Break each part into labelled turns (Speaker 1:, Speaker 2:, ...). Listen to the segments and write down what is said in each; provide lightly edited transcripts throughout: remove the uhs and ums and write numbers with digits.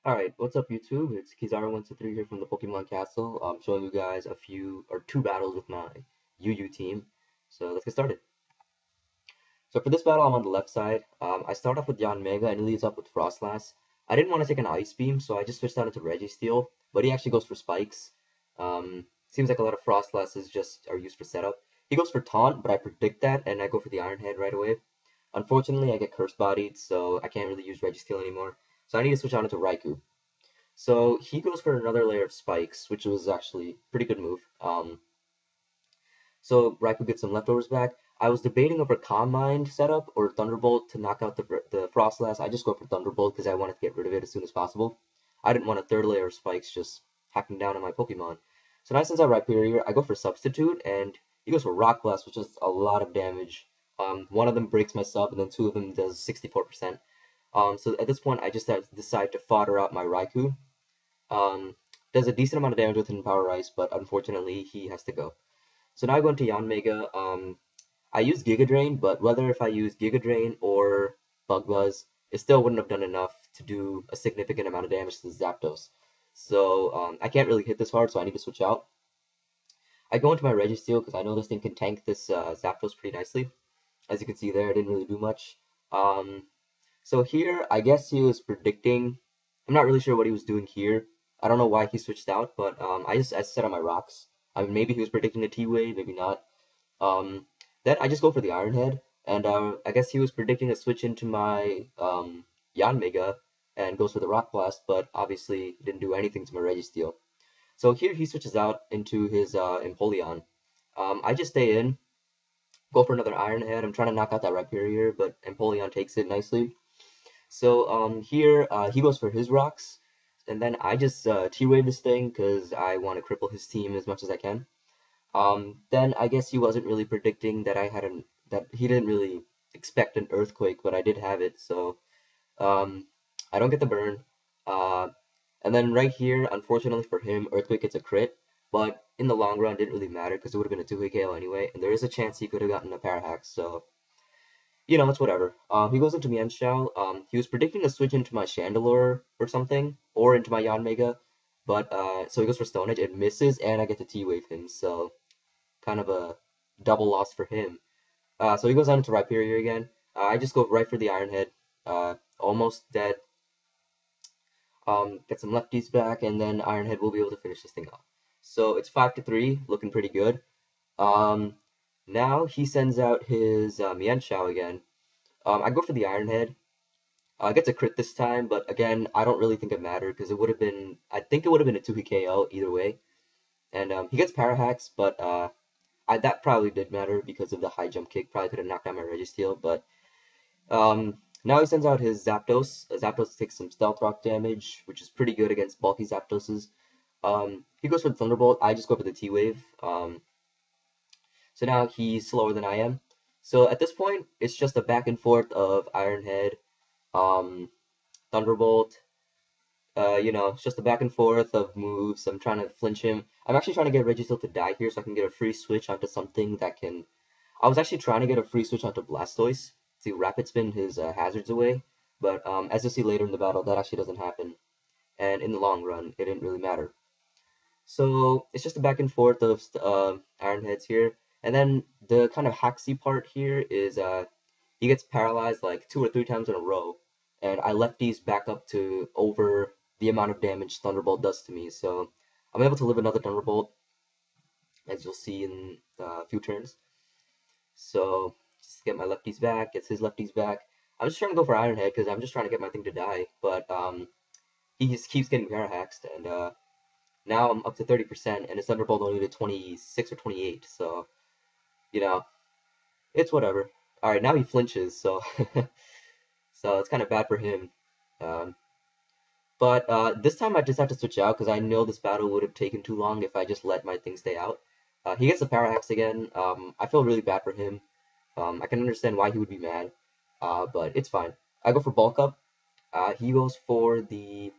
Speaker 1: Alright, what's up YouTube? It's Kizaru123 here from the Pokemon Castle. I'm showing you guys a few or two battles with my UU team. So let's get started. So for this battle, I'm on the left side. I start off with Yanmega and he leads up with Frostlass. I didn't want to take an Ice Beam, so I just switched out into Registeel, but he actually goes for Spikes. Seems like a lot of Frostlasses just are used for setup. He goes for Taunt, but I predict that and I go for the Iron Head right away. Unfortunately, I get Curse Bodied, so I can't really use Registeel anymore. So I need to switch out into Raikou. So he goes for another layer of spikes, which was actually a pretty good move. So Raikou gets some leftovers back. I was debating over Calm Mind setup or Thunderbolt to knock out the Frostlass. I just go for Thunderbolt because I wanted to get rid of it as soon as possible. I didn't want a third layer of spikes just hacking down on my Pokemon. So now since I Rhyperior, I go for Substitute, and he goes for Rock Blast, which does a lot of damage. One of them breaks my sub, and then two of them does 64%. So at this point, I just decide to fodder out my Raikou. Um, does a decent amount of damage with Hidden Power Ice, but unfortunately he has to go. So now I go into Yanmega. I use Giga Drain, but whether if I use Giga Drain or Bug Buzz, it still wouldn't have done enough to do a significant amount of damage to Zapdos. So I can't really hit this hard, so I need to switch out. I go into my Registeel because I know this thing can tank this Zapdos pretty nicely. As you can see there, it didn't really do much. Um, so here, I guess he was predicting. I'm not really sure what he was doing here. I don't know why he switched out, but I set on my rocks. I mean, maybe he was predicting a T-Wave, maybe not. Um, then I just go for the Iron Head, and I guess he was predicting a switch into my Yanmega and goes for the Rock Blast, but obviously didn't do anything to my Registeel. So here he switches out into his Empoleon. I just stay in, go for another Iron Head. I'm trying to knock out that Rhyperior, but Empoleon takes it nicely. So here he goes for his rocks, and then I just T-wave this thing because I want to cripple his team as much as I can. Then I guess he wasn't really predicting that that he didn't really expect an earthquake, but I did have it, so um, I don't get the burn. Uh, and then right here, unfortunately for him, earthquake gets a crit, but in the long run, it didn't really matter because it would have been a two-hit KO anyway, and there is a chance he could have gotten a Parahax, so it's whatever. He goes into Mienshao. He was predicting a switch into my Chandelure or something, or into my Yanmega, but so he goes for Stone Edge. It misses, and I get to T-Wave him, so kind of a double loss for him. So he goes on into Rhyperior again. I just go right for the Iron Head. Almost dead. Get some lefties back, and then Iron Head will be able to finish this thing off. So it's 5-3, looking pretty good. Um, Now he sends out his Mienshao again. I go for the Iron Head. Gets a crit this time, but again, I don't really think it mattered because it would have been. I think it would have been a 2-hit KO either way. And he gets Parahax, but that probably did matter because of the high jump kick. Probably could have knocked out my Registeel, but now he sends out his Zapdos. Zapdos takes some Stealth Rock damage, which is pretty good against bulky Zapdoses. He goes for the Thunderbolt. I just go for the T-Wave. So now he's slower than I am. So at this point, it's just a back and forth of Iron Head, um, Thunderbolt. It's just a back and forth of moves. I'm trying to flinch him. I'm actually trying to get Registeel to die here so I can get a free switch onto something that can. I was actually trying to get a free switch onto Blastoise to Rapid Spin his hazards away, but as you'll see later in the battle, that actually doesn't happen. And in the long run, it didn't really matter. So it's just a back and forth of Iron Heads here. And then the kind of hacksy part here is he gets paralyzed like 2 or 3 times in a row, and I left these back up to over the amount of damage Thunderbolt does to me. So I'm able to live another Thunderbolt, as you'll see in a few turns. So just get my lefties back, gets his lefties back. I'm just trying to go for Iron Head because I'm just trying to get my thing to die, but he just keeps getting Parahaxed, and now I'm up to 30%, and his Thunderbolt only did 26 or 28, so, you know, it's whatever. Alright, now he flinches, so so it's kind of bad for him. Um, but this time I just have to switch out because I know this battle would have taken too long if I just let my thing stay out. He gets the Parahax again. I feel really bad for him. I can understand why he would be mad, but it's fine. I go for Bulk Up. He goes for the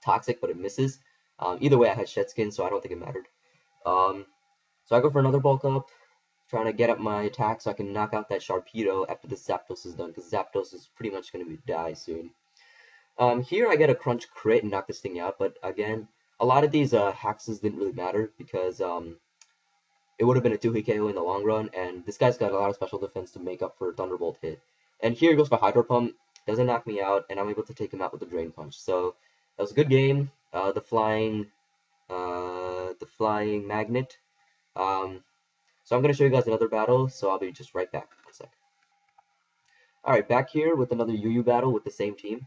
Speaker 1: Toxic, but it misses. Either way, I had Shed Skin, so I don't think it mattered. Um, so I go for another Bulk Up, trying to get up my attack so I can knock out that Sharpedo after the Zapdos is done, because Zapdos is pretty much going to die soon. Here I get a crunch crit and knock this thing out, but again, a lot of these hexes didn't really matter because it would have been a 2-hit KO in the long run, and this guy's got a lot of special defense to make up for Thunderbolt hit. And here he goes for Hydro Pump, doesn't knock me out, and I'm able to take him out with the Drain Punch. So that was a good game. The flying magnet. So I'm gonna show you guys another battle. So I'll be just right back. 1 sec. All right, back here with another Yu battle with the same team.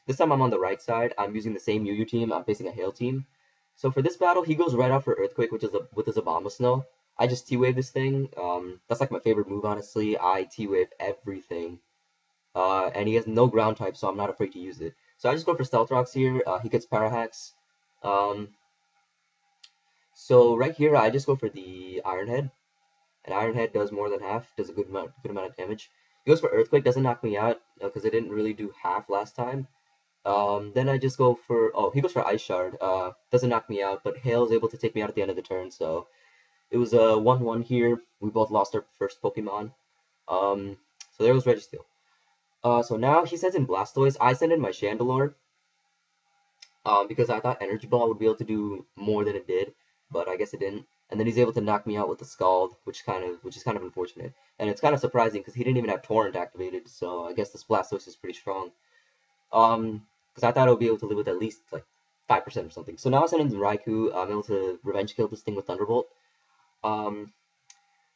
Speaker 1: This time I'm on the right side. I'm using the same Yu team. I'm facing a Hail team. So for this battle, he goes right out for Earthquake, which is with his Abomasnow. I just T-Wave this thing. That's like my favorite move, honestly. I T-Wave everything. And he has no ground type, so I'm not afraid to use it. So I just go for Stealth Rocks here. He gets Parahax. So right here, I just go for the Iron Head. And Iron Head does more than half, does a good amount of damage. He goes for Earthquake, doesn't knock me out, because it didn't really do half last time. Then I just go for, he goes for Ice Shard, doesn't knock me out, but Hail is able to take me out at the end of the turn, so it was a 1-1 here. We both lost our first Pokemon. So there was Registeel. So now he sends in Blastoise, I send in my Chandelure, because I thought Energy Ball would be able to do more than it did, but I guess it didn't. And then he's able to knock me out with the Scald, which is kind of unfortunate. And it's kind of surprising because he didn't even have Torrent activated, so I guess this Blastoise is pretty strong. Because I thought I would be able to live with at least like 5% or something. So now I send in the Raikou. I'm able to Revenge Kill this thing with Thunderbolt.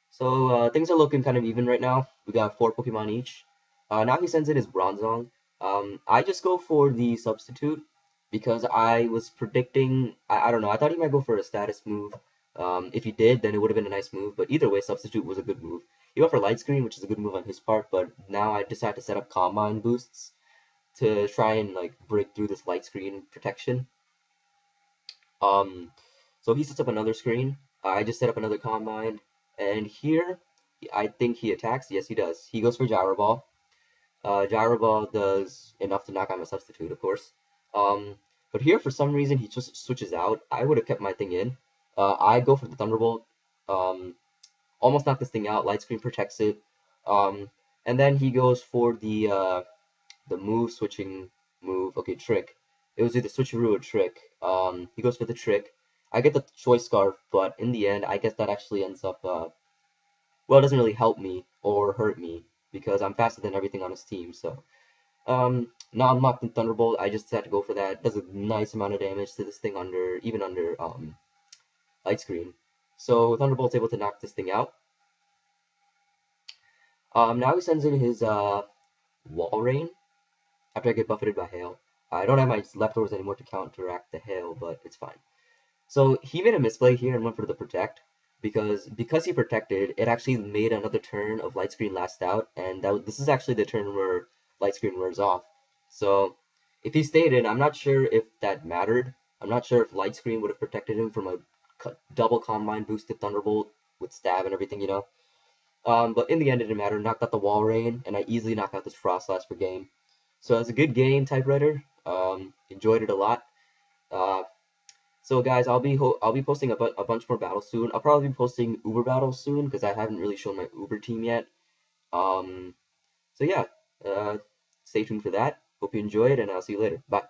Speaker 1: So things are looking kind of even right now. We got 4 Pokemon each. Now he sends in his Bronzong. I just go for the Substitute because I was predicting. I don't know. I thought he might go for a status move. If he did, then it would have been a nice move. But either way, Substitute was a good move. He went for Light Screen, which is a good move on his part. But now I decided to set up Calm Mind boosts to try and like break through this Light Screen protection. So he sets up another screen. I just set up another Calm Mind, and here I think he attacks. Yes, he does. He goes for Gyro Ball. Gyro Ball does enough to knock out my Substitute, of course. But here, for some reason, he just switches out. I would have kept my thing in. I go for the Thunderbolt. Almost knock this thing out. Light Screen protects it. And then he goes for the move switching move. Okay, Trick. It was either Switcheroo or Trick. He goes for the Trick. I get the Choice Scarf, but in the end, I guess that actually ends up, well, it doesn't really help me or hurt me because I'm faster than everything on his team. So, now I'm locked in Thunderbolt. I just had to go for that. It does a nice amount of damage to this thing even under Light Screen. So Thunderbolt's able to knock this thing out. Now he sends in his Walrein after I get buffeted by Hail. I don't have my leftovers anymore to counteract the Hail, but it's fine. So he made a misplay here and went for the Protect because he protected, it actually made another turn of Light Screen last out, and this is actually the turn where Light Screen wears off. So if he stayed in, I'm not sure if that mattered. I'm not sure if Light Screen would have protected him from a double Calm Mind boosted Thunderbolt with Stab and everything, you know. But in the end, it didn't matter. Knocked out the Walrein, and I easily knocked out this Froslass per game. So it was a good game, Typewriter. Enjoyed it a lot. So guys, I'll be posting a bunch more battles soon. I'll probably be posting Uber battles soon because I haven't really shown my Uber team yet. So yeah, stay tuned for that. Hope you enjoyed, and I'll see you later. Bye.